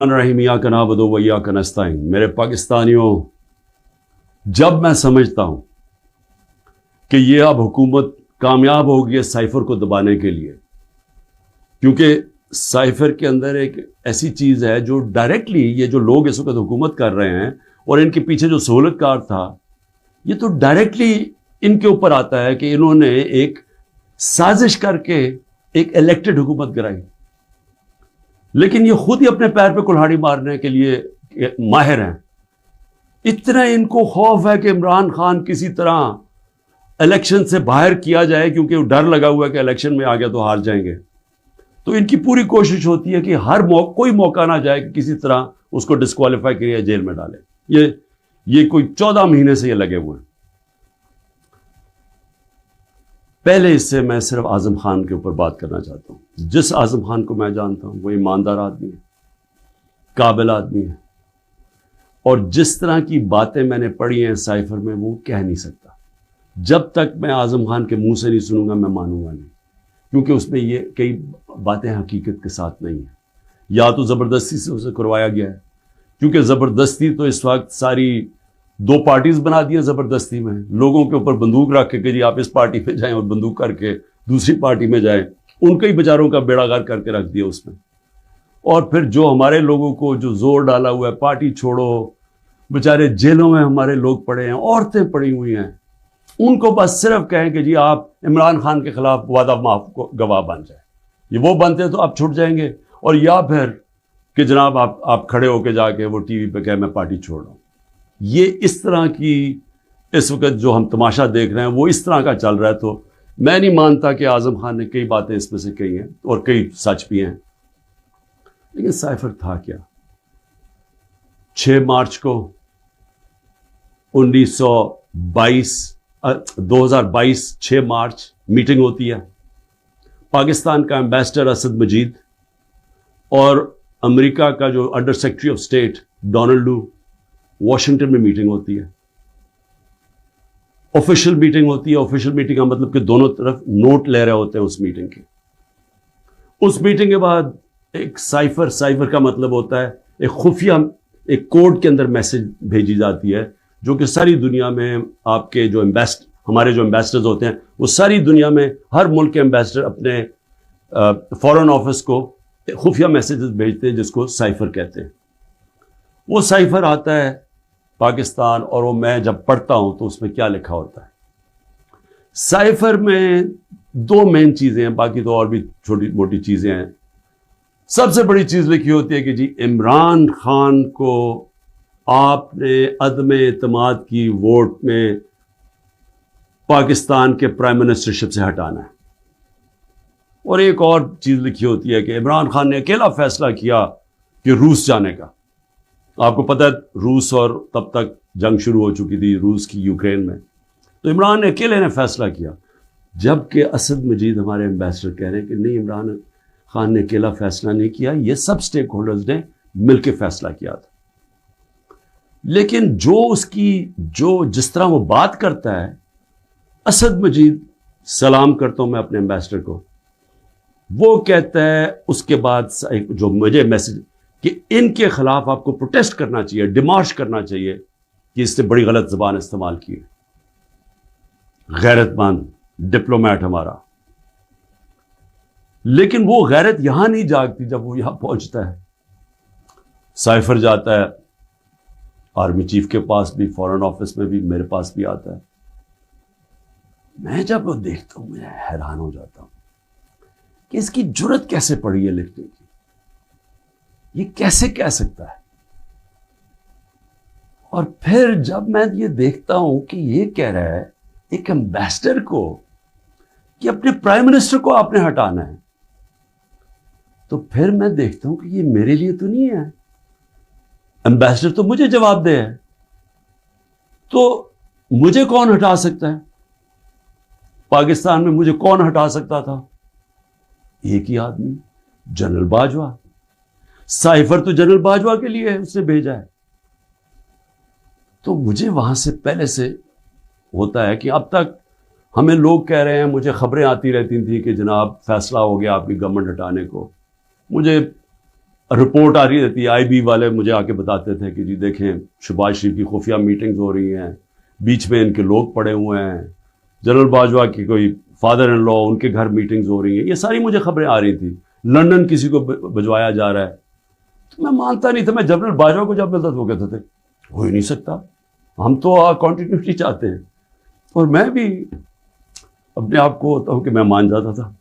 الرحیم ایاک نعبد و ایاک نستعین۔ میرے پاکستانیوں، جب میں سمجھتا ہوں کہ یہ اب حکومت کامیاب ہوگی ہے سائفر کو دبانے کے لیے، کیونکہ سائفر کے اندر ایک ایسی چیز ہے جو ڈائریکٹلی یہ جو لوگ اس وقت حکومت کر رہے ہیں اور ان کے پیچھے جو سہولت کار تھا، یہ تو ڈائریکٹلی ان کے اوپر آتا ہے کہ انہوں نے ایک سازش کر کے ایک الیکٹڈ حکومت کرائی، لیکن یہ خود ہی اپنے پیر پہ کلہاڑی مارنے کے لیے ماہر ہیں۔ اتنا ان کو خوف ہے کہ عمران خان کسی طرح الیکشن سے باہر کیا جائے، کیونکہ ڈر لگا ہوا ہے کہ الیکشن میں آ گیا تو ہار جائیں گے، تو ان کی پوری کوشش ہوتی ہے کہ ہر کوئی موقع نہ جائے کہ کسی طرح اس کو ڈسکوالیفائی کرے، جیل میں ڈالے۔ یہ کوئی 14 مہینے سے یہ لگے ہوئے ہیں۔ پہلے اس سے میں صرف اعظم خان کے اوپر بات کرنا چاہتا ہوں۔ جس اعظم خان کو میں جانتا ہوں وہ ایماندار آدمی ہے، قابل آدمی ہے، اور جس طرح کی باتیں میں نے پڑھی ہیں سائفر میں وہ کہہ نہیں سکتا۔ جب تک میں اعظم خان کے منہ سے نہیں سنوں گا میں مانوں گا نہیں، کیونکہ اس میں یہ کئی باتیں حقیقت کے ساتھ نہیں ہیں۔ یا تو زبردستی سے اسے کروایا گیا ہے، کیونکہ زبردستی تو اس وقت ساری 2 پارٹیز بنا دی ہیں زبردستی میں، لوگوں کے اوپر بندوق رکھ کے کہ جی آپ اس پارٹی پہ جائیں اور بندوق کر کے دوسری پارٹی میں جائیں، ان کے ہی بیچاروں کا بیڑا غرق کر کے رکھ دیا اس میں۔ اور پھر جو ہمارے لوگوں کو جو زور ڈالا ہوا ہے پارٹی چھوڑو، بیچارے جیلوں میں ہمارے لوگ پڑے ہیں، عورتیں پڑی ہوئی ہیں، ان کو بس صرف کہیں کہ جی آپ عمران خان کے خلاف وعدہ معاف گواہ بن جائیں، یہ وہ بنتے تو آپ چھوٹ جائیں گے، اور یا پھر کہ جناب آپ کھڑے ہو کے جا کے وہ ٹی وی پہ کہیں میں پارٹی چھوڑ رہا ہوں۔ یہ اس طرح کی اس وقت جو ہم تماشا دیکھ رہے ہیں وہ اس طرح کا چل رہا ہے، تو میں نہیں مانتا کہ اعظم خان نے کئی باتیں اس میں سے کہی ہیں اور کئی سچ بھی ہیں، لیکن سائفر تھا کیا؟ 6 مارچ کو 2022 6 مارچ میٹنگ ہوتی ہے، پاکستان کا ایمبیسڈر اسد مجید اور امریکہ کا جو under secretary of state Donald Lu, Washington میں میٹنگ ہوتی ہے، آفیشیل میٹنگ ہوتی ہے۔ آفیشیل میٹنگ کا مطلب کہ دونوں طرف نوٹ لے رہے ہوتے ہیں اس میٹنگ کے۔ اس میٹنگ کے بعد ایک سائفر کا مطلب ہوتا ہے ایک خفیہ ایک کوڈ کے اندر میسج بھیجی جاتی ہے، جو کہ ساری دنیا میں آپ کے جو ہمارے جو ایمبیسڈرز ہوتے ہیں وہ ساری دنیا میں ہر ملک کے ایمبیسڈر اپنے فارن آفس کو خفیہ میسیجز بھیجتے ہیں، جس کو سائفر کہتے ہیں۔ وہ سائفر آتا ہے پاکستان، اور وہ میں جب پڑھتا ہوں تو اس میں کیا لکھا ہوتا ہے؟ سائفر میں 2 مین چیزیں ہیں، باقی تو اور بھی چھوٹی موٹی چیزیں ہیں۔ سب سے بڑی چیز لکھی ہوتی ہے کہ جی عمران خان کو آپ نے عدم اعتماد کی ووٹ میں پاکستان کے پرائم منسٹرشپ سے ہٹانا ہے، اور ایک اور چیز لکھی ہوتی ہے کہ عمران خان نے اکیلا فیصلہ کیا کہ روس جانے کا۔ آپ کو پتہ ہے روس اور تب تک جنگ شروع ہو چکی تھی روس کی یوکرین میں، تو عمران نے اکیلے نے فیصلہ کیا، جبکہ اسد مجید ہمارے ایمبیسڈر کہہ رہے ہیں کہ نہیں، عمران خان نے اکیلا فیصلہ نہیں کیا، یہ سب سٹیک ہولڈرز نے مل کے فیصلہ کیا تھا۔ لیکن جس طرح وہ بات کرتا ہے، اسد مجید، سلام کرتا ہوں میں اپنے ایمبیسڈر کو، وہ کہتا ہے اس کے بعد جو مجھے میسج کہ ان کے خلاف آپ کو پروٹیسٹ کرنا چاہیے، ڈیمارش کرنا چاہیے کہ اس نے بڑی غلط زبان استعمال کی ہے، غیرت مند ڈپلومیٹ ہمارا۔ لیکن وہ غیرت یہاں نہیں جاگتی جب وہ یہاں پہنچتا ہے۔ سائفر جاتا ہے آرمی چیف کے پاس بھی، فارن آفس میں بھی، میرے پاس بھی آتا ہے۔ میں جب وہ دیکھتا ہوں میں حیران ہو جاتا ہوں کہ اس کی جرت کیسے پڑی ہے لکھنے کی، یہ کیسے کہہ سکتا ہے؟ اور پھر جب میں یہ دیکھتا ہوں کہ یہ کہہ رہا ہے ایک ایمبیسڈر کو کہ اپنے پرائم منسٹر کو آپ نے ہٹانا ہے، تو پھر میں دیکھتا ہوں کہ یہ میرے لیے تو نہیں ہے، ایمبیسڈر تو مجھے جواب دے ہے، تو مجھے کون ہٹا سکتا ہے؟ پاکستان میں مجھے کون ہٹا سکتا تھا؟ ایک ہی آدمی، جنرل باجوہ۔ سائفر تو جنرل باجوہ کے لیے اس نے بھیجا ہے۔ تو مجھے وہاں سے پہلے سے ہوتا ہے کہ اب تک ہمیں لوگ کہہ رہے ہیں، مجھے خبریں آتی رہتی تھیں کہ جناب فیصلہ ہو گیا آپ کی گورنمنٹ ہٹانے کو، مجھے رپورٹ آ رہی رہتی ہے، آئی بی والے مجھے آ کے بتاتے تھے کہ جی دیکھیں شہباز شریف کی خفیہ میٹنگز ہو رہی ہیں، بیچ میں ان کے لوگ پڑے ہوئے ہیں، جنرل باجوہ کی کوئی فادر ان لا ان کے گھر میٹنگز ہو رہی ہیں، یہ ساری مجھے خبریں آ رہی تھیں، لندن کسی کو بھجوایا جا رہا ہے. تو میں مانتا نہیں تھا. میں جنرل باجوہ کو جب ملتا تو وہ کہتے تھے ہو ہی نہیں سکتا، ہم تو کنٹینیوٹی چاہتے ہیں. اور میں بھی اپنے آپ کو ہوتا ہوں کہ میں مان جاتا تھا.